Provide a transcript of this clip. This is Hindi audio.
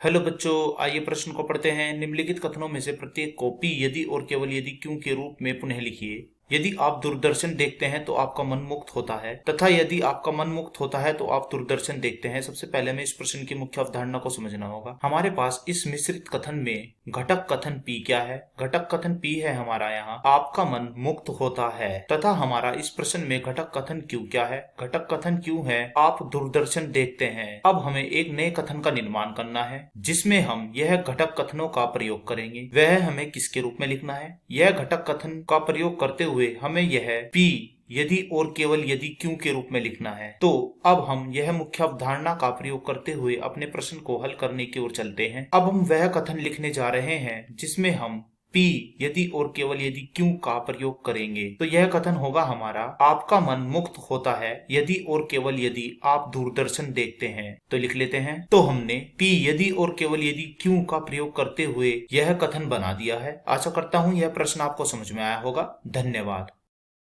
हेलो बच्चों, आइए प्रश्न को पढ़ते हैं। निम्नलिखित कथनों में से प्रत्येक को पी यदि और केवल यदि क्यों के रूप में पुनः लिखिए। यदि आप दूरदर्शन देखते हैं तो आपका मन मुक्त होता है, तथा यदि आपका मन मुक्त होता है तो आप दूरदर्शन देखते हैं। सबसे पहले हमें इस प्रश्न की मुख्य अवधारणा को समझना होगा। हमारे पास इस मिश्रित कथन में घटक कथन पी क्या है? घटक कथन पी है हमारा यहाँ आपका मन मुक्त होता है, तथा हमारा इस प्रश्न में घटक कथन क्यों क्या है? घटक कथन क्यों है आप दूरदर्शन देखते हैं। अब हमें एक नए कथन का निर्माण करना है जिसमें हम यह घटक कथनों का प्रयोग करेंगे। वह हमें किसके रूप में लिखना है? यह घटक कथन का प्रयोग करते हुए हमें यह पी यदि और केवल यदि क्यों के रूप में लिखना है। तो अब हम यह मुख्य अवधारणा का प्रयोग करते हुए अपने प्रश्न को हल करने की ओर चलते हैं। अब हम वह कथन लिखने जा रहे हैं जिसमें हम पी यदि और केवल यदि क्यों का प्रयोग करेंगे। तो यह कथन होगा हमारा आपका मन मुक्त होता है यदि और केवल यदि आप दूरदर्शन देखते हैं। तो लिख लेते हैं। तो हमने पी यदि और केवल यदि क्यों का प्रयोग करते हुए यह कथन बना दिया है। आशा करता हूँ यह प्रश्न आपको समझ में आया होगा। धन्यवाद।